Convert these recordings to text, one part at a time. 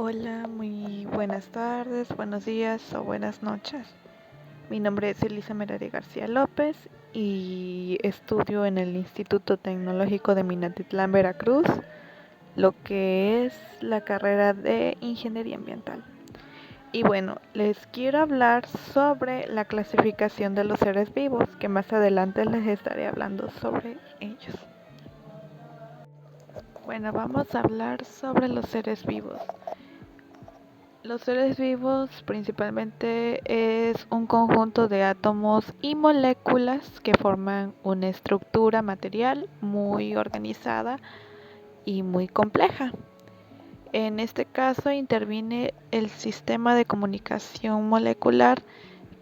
Hola, muy buenas tardes, buenos días o buenas noches. Mi nombre es Elisa Merari García López y estudio en el Instituto Tecnológico de Minatitlán, Veracruz, lo que es la carrera de Ingeniería Ambiental. Y bueno, les quiero hablar sobre la clasificación de los seres vivos, que más adelante les estaré hablando sobre ellos. Bueno, vamos a hablar sobre los seres vivos. Los seres vivos principalmente es un conjunto de átomos y moléculas que forman una estructura material muy organizada y muy compleja. En este caso interviene el sistema de comunicación molecular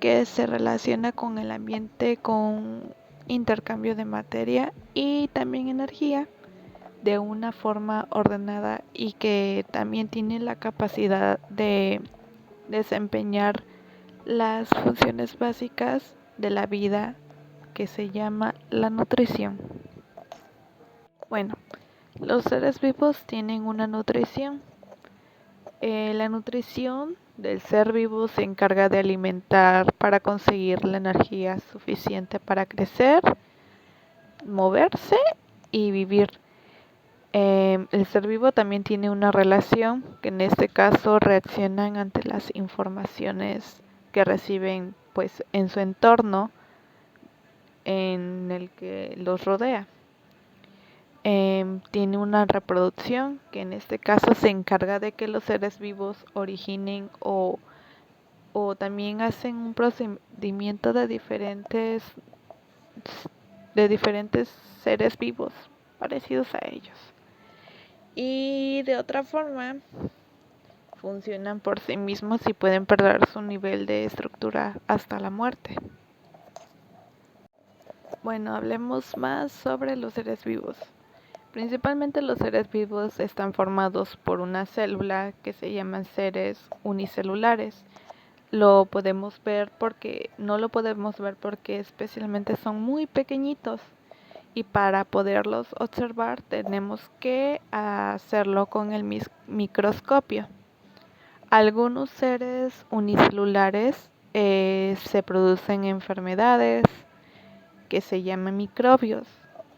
que se relaciona con el ambiente con intercambio de materia y también energía de una forma ordenada y que también tiene la capacidad de desempeñar las funciones básicas de la vida que se llama la nutrición. Bueno, los seres vivos tienen una nutrición. La nutrición del ser vivo se encarga de alimentar para conseguir la energía suficiente para crecer, moverse y vivir. El ser vivo también tiene una relación que en este caso reaccionan ante las informaciones que reciben pues en su entorno en el que los rodea. Tiene una reproducción que en este caso se encarga de que los seres vivos originen o también hacen un procedimiento de diferentes seres vivos parecidos a ellos. Y de otra forma funcionan por sí mismos y pueden perder su nivel de estructura hasta la muerte. Bueno, hablemos más sobre los seres vivos. Principalmente los seres vivos están formados por una célula que se llaman seres unicelulares. Lo podemos ver porque no lo podemos ver porque especialmente son muy pequeñitos y para poderlos observar tenemos que hacerlo con el microscopio. Algunos seres unicelulares se producen enfermedades que se llaman microbios.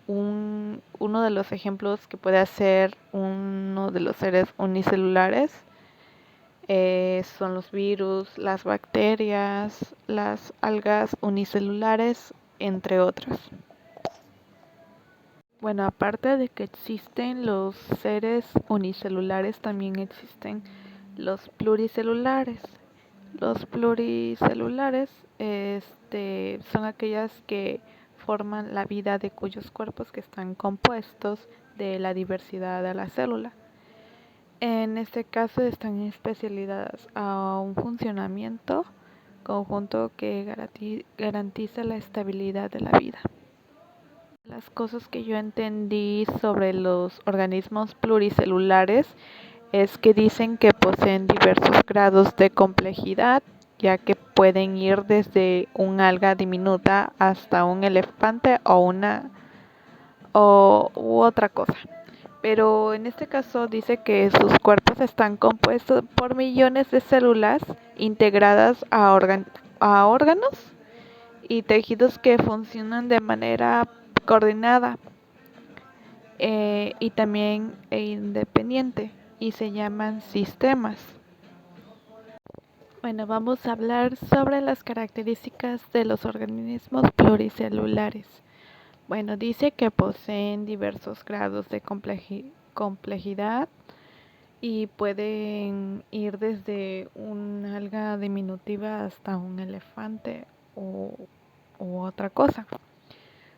Uno de los ejemplos que puede hacer uno de los seres unicelulares son los virus, las bacterias, las algas unicelulares, entre otros. Bueno, aparte de que existen los seres unicelulares, también existen los pluricelulares. Los pluricelulares son aquellas que forman la vida de cuyos cuerpos que están compuestos de la diversidad de la célula. En este caso están especializadas a un funcionamiento conjunto que garantiza la estabilidad de la vida. Las cosas que yo entendí sobre los organismos pluricelulares es que dicen que poseen diversos grados de complejidad, ya que pueden ir desde un alga diminuta hasta un elefante u otra cosa. Pero en este caso dice que sus cuerpos están compuestos por millones de células integradas a órganos y tejidos que funcionan de manera coordinada y también independiente y se llaman sistemas. Bueno, vamos a hablar sobre las características de los organismos pluricelulares. Bueno, dice que poseen diversos grados de complejidad y pueden ir desde una alga diminutiva hasta un elefante u otra cosa.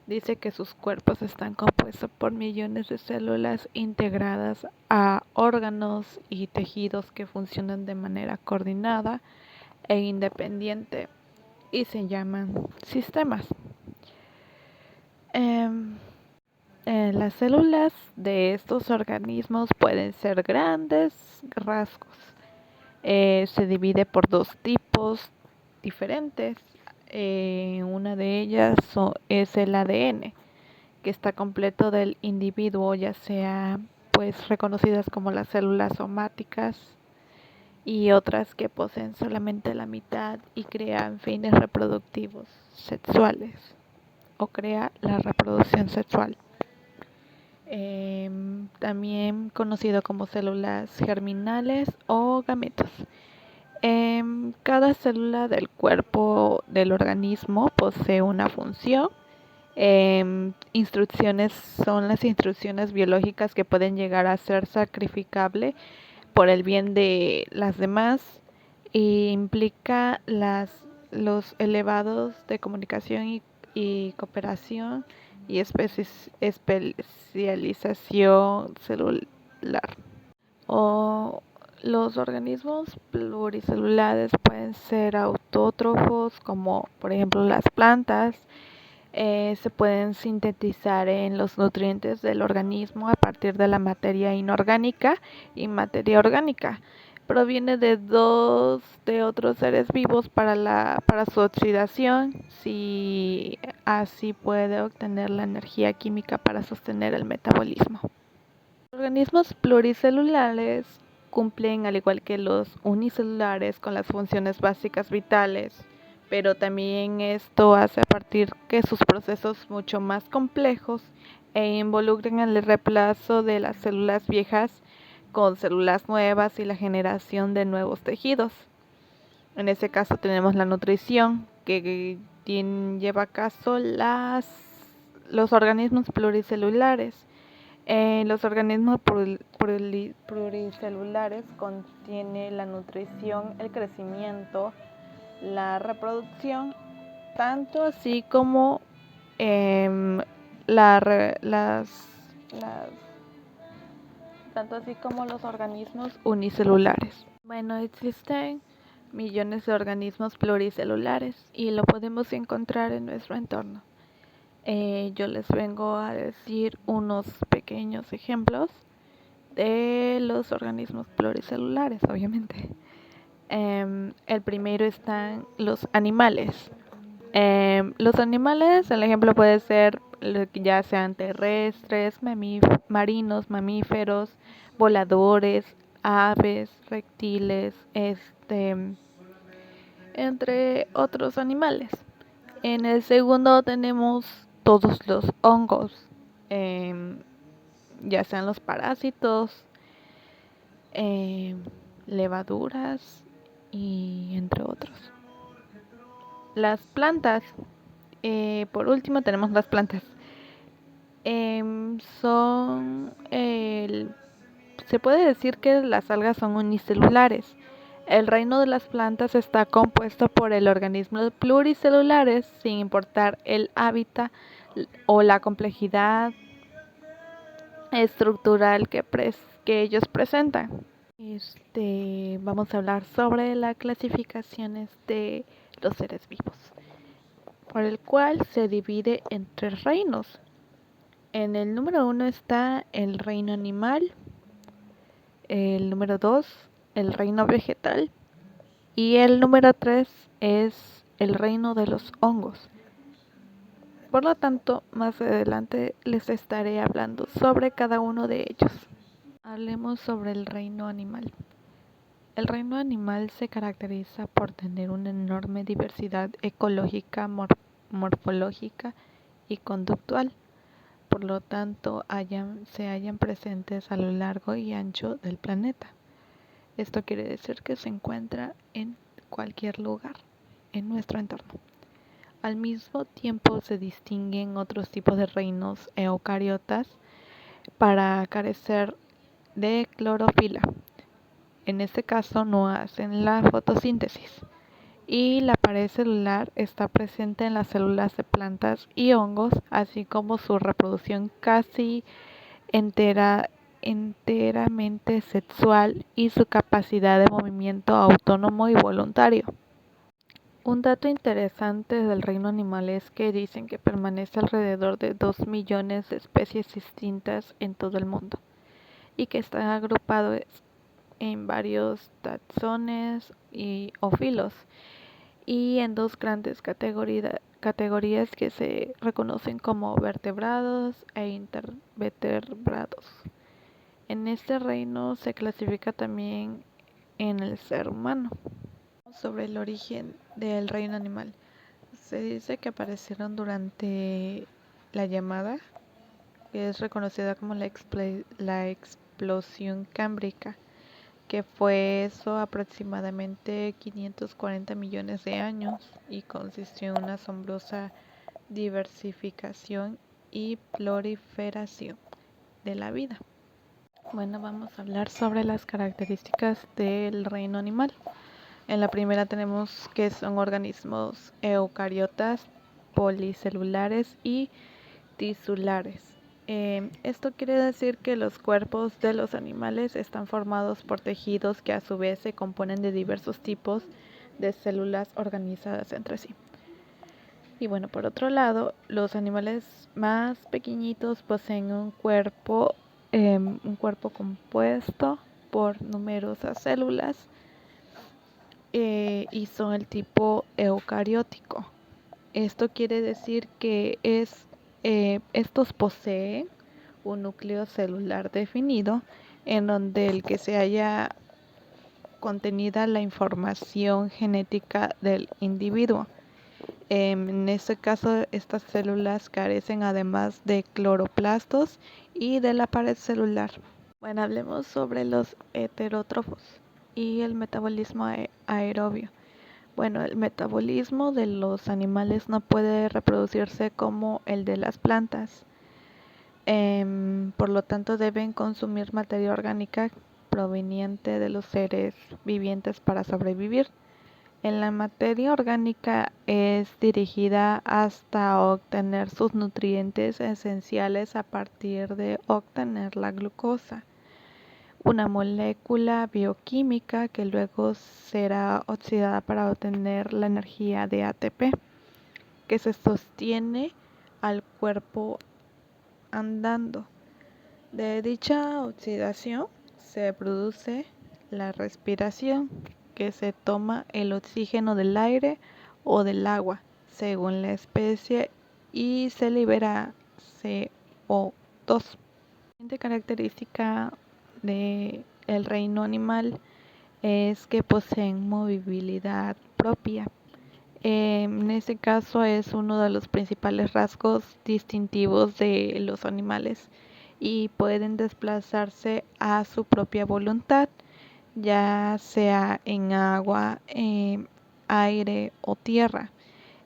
Dice que sus cuerpos están compuestos por millones de células integradas a órganos y tejidos que funcionan de manera coordinada e independiente y se llaman sistemas. Las células de estos organismos pueden ser grandes rasgos. Se divide por dos tipos diferentes. Una de ellas es el ADN, que está completo del individuo, ya sea pues reconocidas como las células somáticas y otras que poseen solamente la mitad y crean fines reproductivos sexuales o crea la reproducción sexual. También conocido como células germinales o gametos. Cada célula del cuerpo del organismo posee una función. Instrucciones son las instrucciones biológicas que pueden llegar a ser sacrificables por el bien de las demás e implica los elevados de comunicación y cooperación y especialización celular. O los organismos pluricelulares pueden ser autótrofos, como por ejemplo las plantas. Se pueden sintetizar en los nutrientes del organismo a partir de la materia inorgánica y materia orgánica. Proviene de otros seres vivos para su oxidación, si así puede obtener la energía química para sostener el metabolismo. Los organismos pluricelulares cumplen, al igual que los unicelulares, con las funciones básicas vitales, pero también esto hace a partir que sus procesos mucho más complejos e involucren el reemplazo de las células viejas con células nuevas y la generación de nuevos tejidos. En ese caso tenemos la nutrición, que lleva a cabo los organismos pluricelulares. Los organismos pluricelulares contienen la nutrición, el crecimiento, la reproducción, tanto así como em, la re- las- tanto así como los organismos unicelulares. Bueno, existen millones de organismos pluricelulares y lo podemos encontrar en nuestro entorno. Yo les vengo a decir unos pequeños ejemplos de los organismos pluricelulares, obviamente. El primero están los animales. Los animales, el ejemplo puede ser ya sean terrestres, marinos, mamíferos, voladores, aves, reptiles, entre otros animales. En el segundo tenemos todos los hongos, em, ya sean los parásitos, em, levaduras y entre otros. Las plantas, por último tenemos las plantas. Se puede decir que las algas son unicelulares. El reino de las plantas está compuesto por el organismos pluricelulares, sin importar el hábitat o la complejidad estructural que ellos presentan. Vamos a hablar sobre las clasificaciones de los seres vivos, por el cual se divide en 3 reinos. En el número 1 está el reino animal, el número 2 el reino vegetal y el número 3 es el reino de los hongos. Por lo tanto, más adelante les estaré hablando sobre cada uno de ellos. Hablemos sobre el reino animal. El reino animal se caracteriza por tener una enorme diversidad ecológica, morfológica y conductual. Por lo tanto, se hallan presentes a lo largo y ancho del planeta. Esto quiere decir que se encuentra en cualquier lugar en nuestro entorno. Al mismo tiempo se distinguen otros tipos de reinos eucariotas para carecer de clorofila. En este caso no hacen la fotosíntesis. Y la pared celular está presente en las células de plantas y hongos, así como su reproducción casi enteramente sexual y su capacidad de movimiento autónomo y voluntario. Un dato interesante del reino animal es que dicen que permanece alrededor de 2 millones de especies distintas en todo el mundo y que están agrupados en varios taxones o filos y en 2 grandes categorías que se reconocen como vertebrados e intervertebrados. En este reino se clasifica también en el ser humano. Sobre el origen del reino animal. Se dice que aparecieron durante la llamada, que es reconocida como la explosión cámbrica, que fue eso aproximadamente 540 millones de años y consistió en una asombrosa diversificación y proliferación de la vida. Bueno, vamos a hablar sobre las características del reino animal. En la primera tenemos que son organismos eucariotas, policelulares y tisulares. Esto quiere decir que los cuerpos de los animales están formados por tejidos que a su vez se componen de diversos tipos de células organizadas entre sí. Y bueno, por otro lado, los animales más pequeñitos poseen un cuerpo compuesto por numerosas células y son el tipo eucariótico. Esto quiere decir que estos poseen un núcleo celular definido en donde el que se haya contenida la información genética del individuo. En este caso, estas células carecen además de cloroplastos y de la pared celular. Bueno, hablemos sobre los heterótrofos y el metabolismo aerobio. Bueno, el metabolismo de los animales no puede reproducirse como el de las plantas. Por lo tanto, deben consumir materia orgánica proveniente de los seres vivientes para sobrevivir. En la materia orgánica es dirigida hasta obtener sus nutrientes esenciales a partir de obtener la glucosa, una molécula bioquímica que luego será oxidada para obtener la energía de ATP, que se sostiene al cuerpo andando. De dicha oxidación se produce la respiración, que se toma el oxígeno del aire o del agua, según la especie, y se libera CO2. La siguiente característica del reino animal es que poseen movilidad propia. En este caso es uno de los principales rasgos distintivos de los animales y pueden desplazarse a su propia voluntad, ya sea en agua, aire o tierra,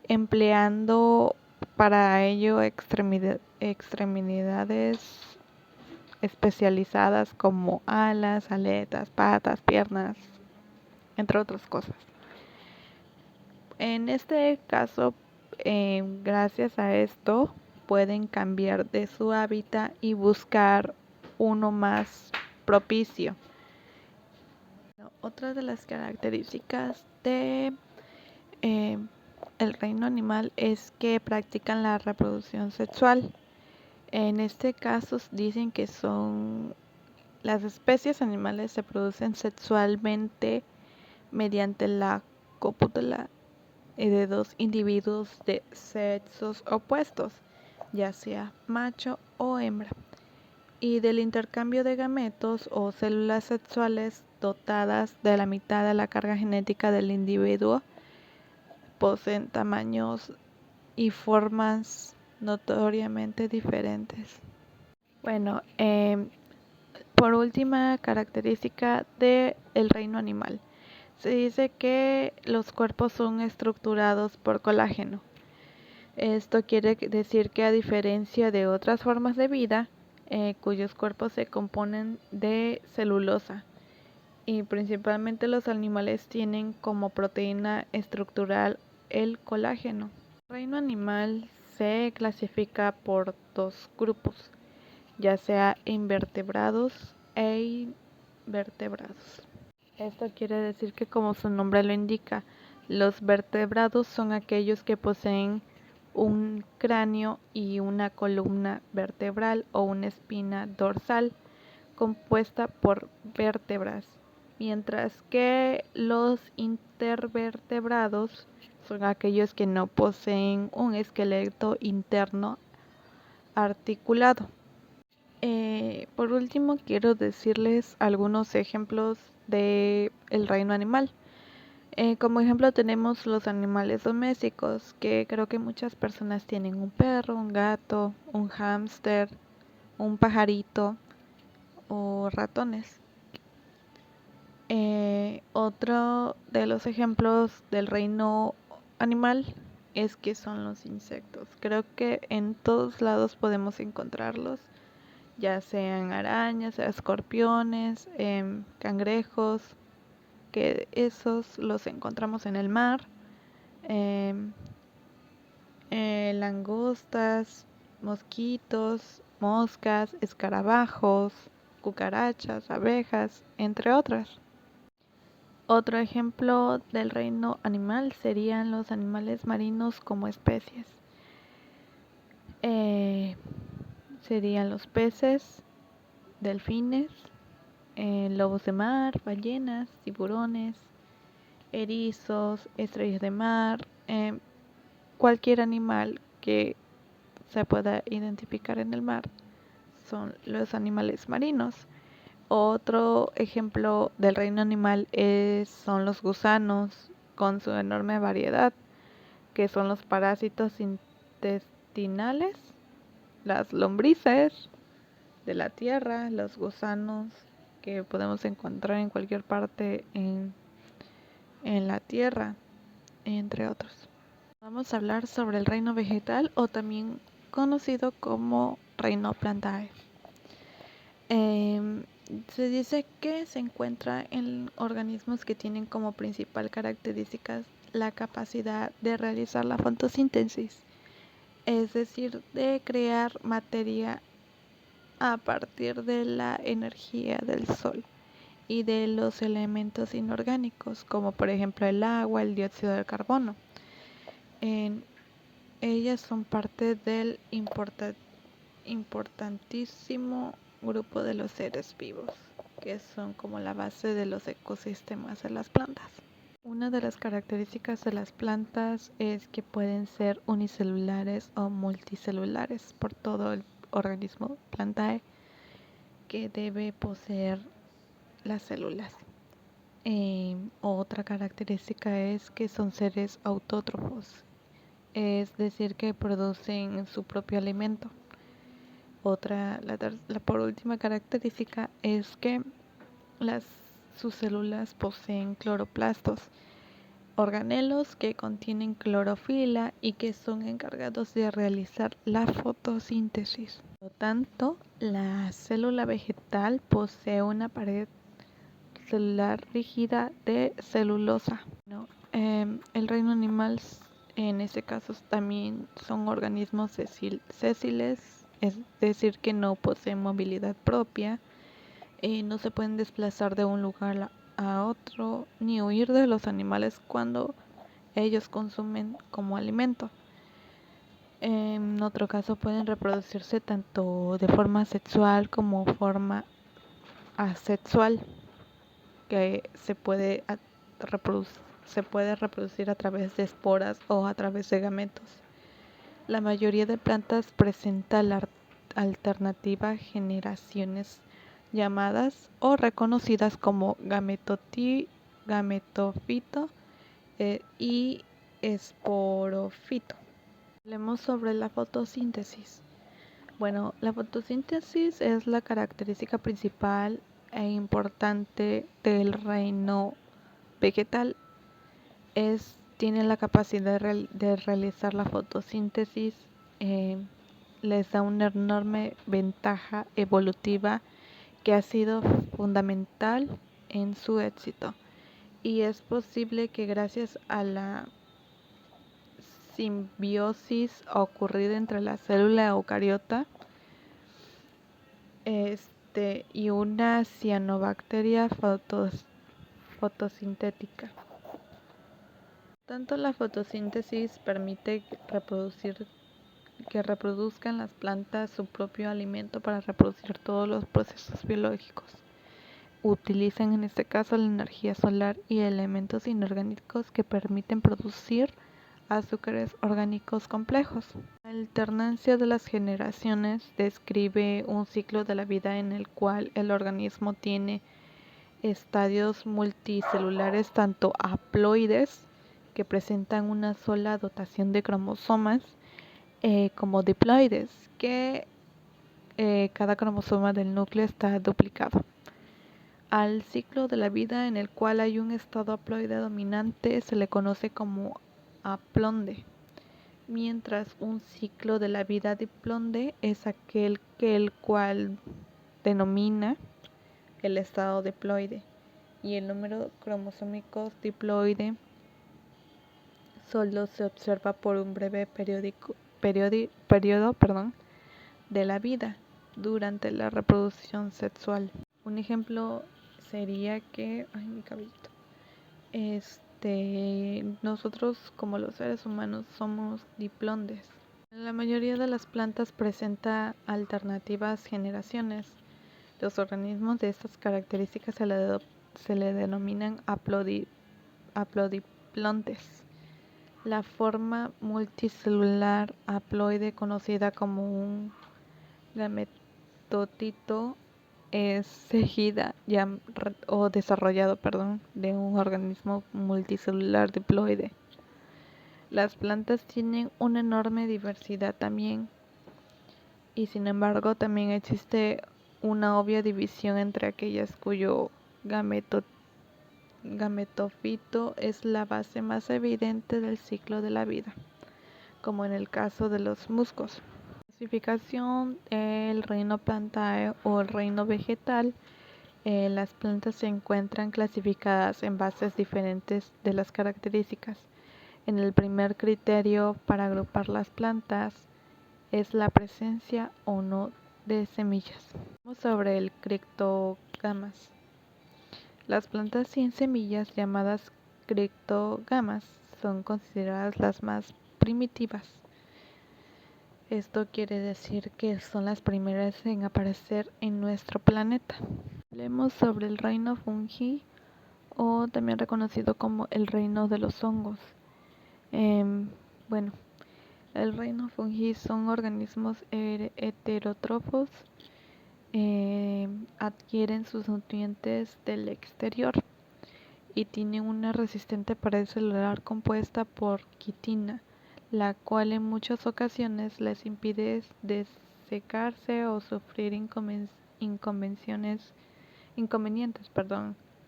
empleando para ello extremidades especializadas como alas, aletas, patas, piernas, entre otras cosas. En este caso, gracias a esto, pueden cambiar de su hábitat y buscar uno más propicio. Otra de las características de el reino animal es que practican la reproducción sexual. En este caso dicen que las especies animales se producen sexualmente mediante la cópula de dos individuos de sexos opuestos, ya sea macho o hembra, y del intercambio de gametos o células sexuales dotadas de la mitad de la carga genética del individuo. Poseen tamaños y formas notoriamente diferentes. Bueno, por última característica del reino animal, se dice que los cuerpos son estructurados por colágeno. Esto quiere decir que a diferencia de otras formas de vida, cuyos cuerpos se componen de celulosa, y principalmente los animales tienen como proteína estructural el colágeno. El reino animal se clasifica por dos grupos, ya sea invertebrados e invertebrados. Esto quiere decir que, como su nombre lo indica, los vertebrados son aquellos que poseen un cráneo y una columna vertebral o una espina dorsal compuesta por vértebras, mientras que los intervertebrados son aquellos que no poseen un esqueleto interno articulado. Por último, quiero decirles algunos ejemplos del reino animal. Como ejemplo tenemos los animales domésticos, que creo que muchas personas tienen un perro, un gato, un hámster, un pajarito o ratones. Otro de los ejemplos del reino animal es que son los insectos. Creo que en todos lados podemos encontrarlos, ya sean arañas, sea escorpiones, cangrejos, que esos los encontramos en el mar, em, langostas, mosquitos, moscas, escarabajos, cucarachas, abejas, entre otras. Otro ejemplo del reino animal serían los animales marinos como especies. Eh, Serían los peces, delfines, lobos de mar, ballenas, tiburones, erizos, estrellas de mar, cualquier animal que se pueda identificar en el mar son los animales marinos. Otro ejemplo del reino animal son los gusanos, con su enorme variedad, que son los parásitos intestinales, las lombrices de la tierra, los gusanos que podemos encontrar en cualquier parte en la tierra, entre otros. Vamos a hablar sobre el reino vegetal, o también conocido como reino Plantae. Se dice que se encuentra en organismos que tienen como principal característica la capacidad de realizar la fotosíntesis, es decir, de crear materia a partir de la energía del sol y de los elementos inorgánicos, como por ejemplo el agua, el dióxido de carbono. Ellas son parte del importantísimo grupo de los seres vivos, que son como la base de los ecosistemas de las plantas. Una de las características de las plantas es que pueden ser unicelulares o multicelulares por todo el organismo Plantae, que debe poseer las células. Otra característica es que son seres autótrofos, es decir, que producen su propio alimento. La por última característica es que sus células poseen cloroplastos, organelos que contienen clorofila y que son encargados de realizar la fotosíntesis. Por lo tanto, la célula vegetal posee una pared celular rígida de celulosa. El reino animal, en este caso, también son organismos sésiles, es decir, que no poseen movilidad propia, no se pueden desplazar de un lugar a otro, ni huir de los animales cuando ellos consumen como alimento. En otro caso, pueden reproducirse tanto de forma sexual como forma asexual, que se puede reproducir a través de esporas o a través de gametos. La mayoría de plantas presenta la alternativa generaciones llamadas o reconocidas como gametofito y esporofito. Hablemos sobre la fotosíntesis. Bueno, la fotosíntesis es la característica principal e importante del reino vegetal. Tiene la capacidad de realizar la fotosíntesis, les da una enorme ventaja evolutiva que ha sido fundamental en su éxito. Y es posible que gracias a la simbiosis ocurrida entre la célula eucariota y una cianobacteria fotosintética. Tanto la fotosíntesis permite que reproduzcan las plantas su propio alimento para reproducir todos los procesos biológicos. Utilizan en este caso la energía solar y elementos inorgánicos que permiten producir azúcares orgánicos complejos. La alternancia de las generaciones describe un ciclo de la vida en el cual el organismo tiene estadios multicelulares tanto haploides, que presentan una sola dotación de cromosomas, como diploides, que cada cromosoma del núcleo está duplicado. Al ciclo de la vida en el cual hay un estado haploide dominante se le conoce como haplonde, mientras un ciclo de la vida diplonde es aquel que el cual denomina el estado diploide, y el número cromosómico diploide solo se observa por un breve periodo de la vida durante la reproducción sexual. Un ejemplo sería que, ay, mi cabellito, nosotros como los seres humanos somos diplondes. La mayoría de las plantas presenta alternativas generaciones. Los organismos de estas características se le denominan haplodiplontes. La forma multicelular haploide conocida como un gametotito es seguida o desarrollado, de un organismo multicelular diploide. Las plantas tienen una enorme diversidad también, y sin embargo también existe una obvia división entre aquellas cuyo gametofito es la base más evidente del ciclo de la vida, como en el caso de los musgos. Clasificación: el reino Plantae o el reino vegetal. Las plantas se encuentran clasificadas en bases diferentes de las características. En el primer criterio para agrupar las plantas es la presencia o no de semillas. Vamos sobre el criptógamas. Las plantas sin semillas, llamadas criptógamas, son consideradas las más primitivas. Esto quiere decir que son las primeras en aparecer en nuestro planeta. Hablemos sobre el reino fungi, o también reconocido como el reino de los hongos. Bueno, el reino fungi son organismos heterótrofos, adquieren sus nutrientes del exterior y tienen una resistente pared celular compuesta por quitina, la cual en muchas ocasiones les impide desecarse o sufrir inconvenientes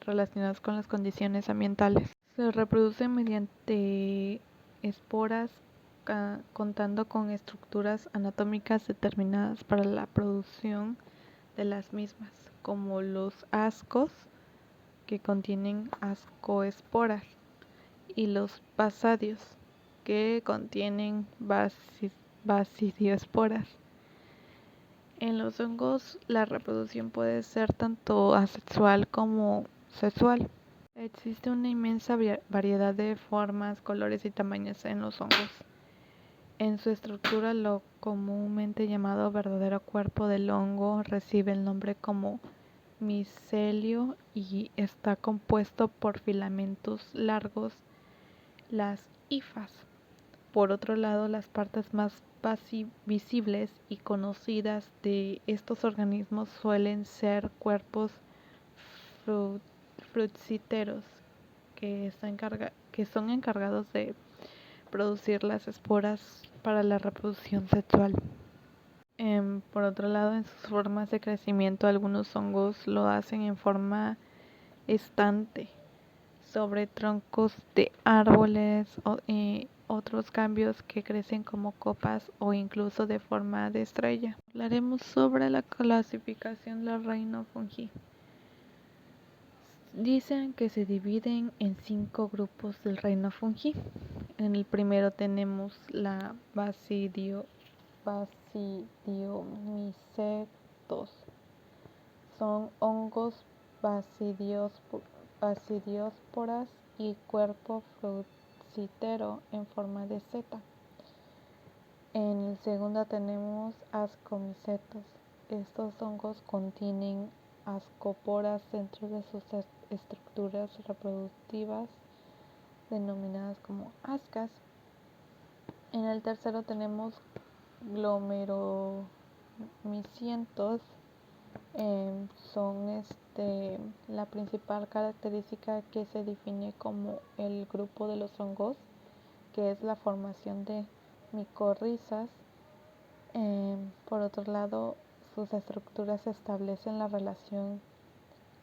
relacionados con las condiciones ambientales. Se reproducen mediante esporas, contando con estructuras anatómicas determinadas para la producción de las mismas, como los ascos, que contienen ascoesporas, y los basadios, que contienen basidioesporas. En los hongos, la reproducción puede ser tanto asexual como sexual. Existe una inmensa variedad de formas, colores y tamaños en los hongos. En su estructura, lo comúnmente llamado verdadero cuerpo del hongo recibe el nombre como micelio y está compuesto por filamentos largos, las hifas. Por otro lado, las partes más visibles y conocidas de estos organismos suelen ser cuerpos fructíferos, que son encargados de producir las esporas para la reproducción sexual. Por otro lado, en sus formas de crecimiento, algunos hongos lo hacen en forma estante sobre troncos de árboles, otros cambios que crecen como copas o incluso de forma de estrella. Hablaremos sobre la clasificación del reino fungi. Dicen que se dividen en 5 grupos del reino fungi. En el primero tenemos la Basidiomycetos. Son hongos basidiósporas y cuerpo fructífero en forma de seta. En el segundo tenemos Ascomycetos. Estos hongos contienen ascoporas dentro de sus estructuras reproductivas, denominadas como ascas. En el tercero tenemos Glomeromycientos. Son la principal característica que se define como el grupo de los hongos, que es la formación de micorrizas. Por otro lado, sus estructuras establecen la relación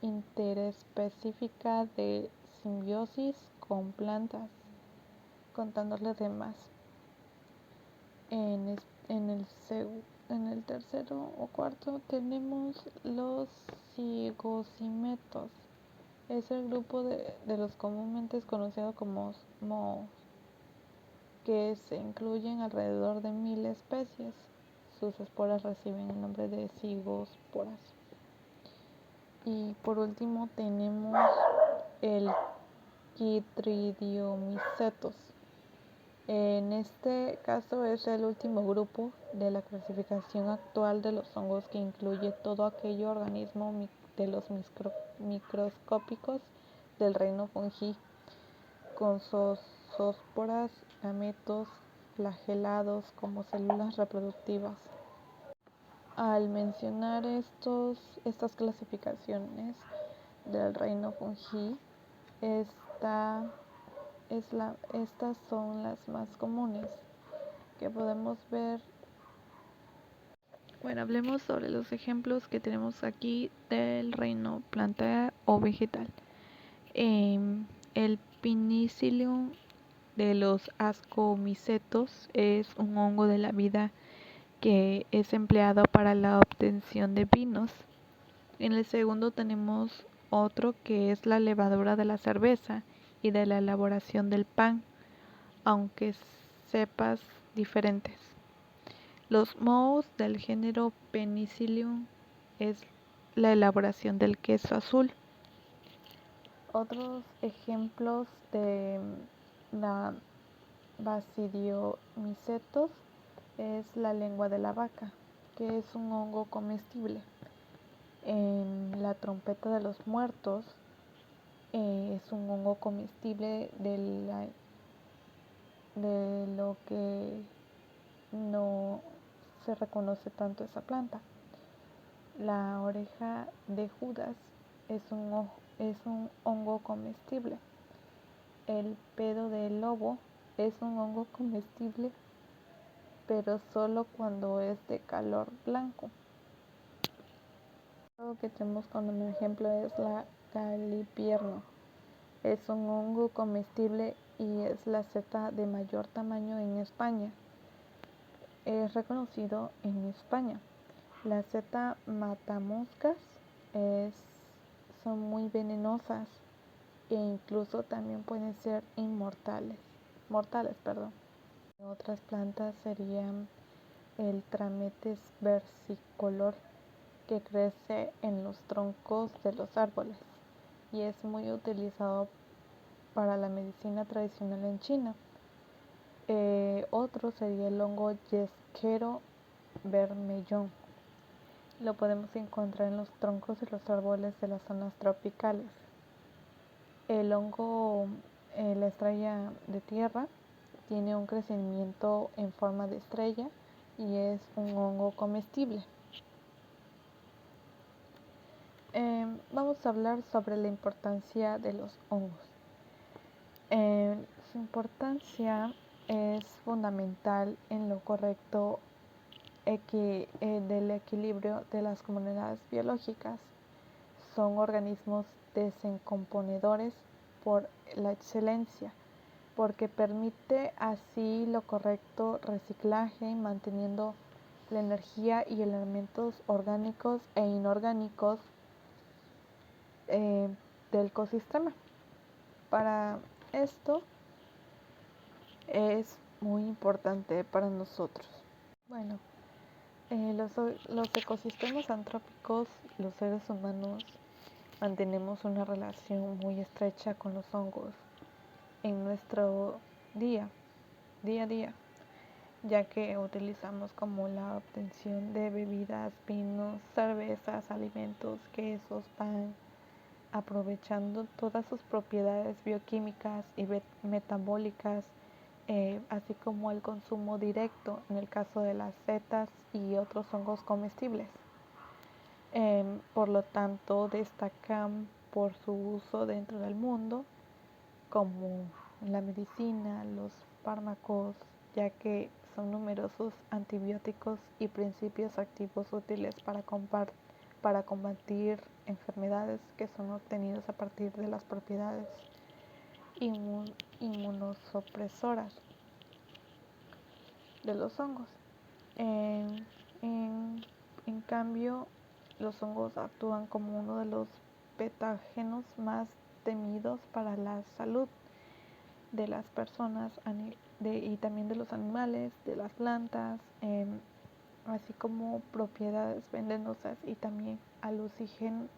interespecífica de simbiosis con plantas, contándoles demás. En el tercero o cuarto tenemos los zigocimetos. Es el grupo de los comúnmente conocidos como mohos, que se incluyen alrededor de 1000 especies. Sus esporas reciben el nombre de zigosporas. Y por último tenemos el Chytridiomycetos. En este caso es el último grupo de la clasificación actual de los hongos, que incluye todo aquello organismo de los microscópicos del reino fungi, con zoosporas, gametos, flagelados como células reproductivas. Al mencionar estas clasificaciones del reino fungi, estas son las más comunes que podemos ver. Bueno, hablemos sobre los ejemplos que tenemos aquí del reino plantae o vegetal. El Penicillium de los ascomicetos es un hongo de la vida que es empleado para la obtención de vinos. En el segundo tenemos otro que es la levadura de la cerveza y de la elaboración del pan, aunque cepas diferentes. Los mohos del género Penicillium es la elaboración del queso azul. Otros ejemplos de la Basidiomycetos es la lengua de la vaca, que es un hongo comestible. En la trompeta de los muertos es un hongo comestible de lo que no se reconoce tanto esa planta. La oreja de Judas es un hongo comestible. El pedo del lobo es un hongo comestible, pero solo cuando es de color blanco. Lo que tenemos como ejemplo es la calipierno. Es un hongo comestible y es la seta de mayor tamaño en España. Es reconocido en España. La seta matamoscas son muy venenosas e incluso también pueden ser mortales. Otras plantas serían el Trametes versicolor, que crece en los troncos de los árboles y es muy utilizado para la medicina tradicional en China. Otro sería el hongo yesquero vermellón. Lo podemos encontrar en los troncos de los árboles de las zonas tropicales. El hongo, la estrella de tierra, tiene un crecimiento en forma de estrella y es un hongo comestible. Vamos a hablar sobre la importancia de los hongos. Su importancia es fundamental en lo correcto del equilibrio de las comunidades biológicas. Son organismos descomponedores por la excelencia, porque permite así lo correcto reciclaje, manteniendo la energía y elementos orgánicos e inorgánicos del ecosistema. Para esto es muy importante para nosotros. Bueno, los ecosistemas antrópicos, los seres humanos, mantenemos una relación muy estrecha con los hongos en nuestro día a día, ya que utilizamos como la obtención de bebidas, vinos, cervezas, alimentos, quesos, pan, aprovechando todas sus propiedades bioquímicas y metabólicas, así como el consumo directo en el caso de las setas y otros hongos comestibles. Por lo tanto, destacan por su uso dentro del mundo, como la medicina, los fármacos, ya que son numerosos antibióticos y principios activos útiles para combatir enfermedades que son obtenidos a partir de las propiedades inmunosupresoras de los hongos. En, en, en cambio, los hongos actúan como uno de los patógenos más temidos para la salud de las personas y también de los animales, de las plantas, así como propiedades venenosas y también alucígenas,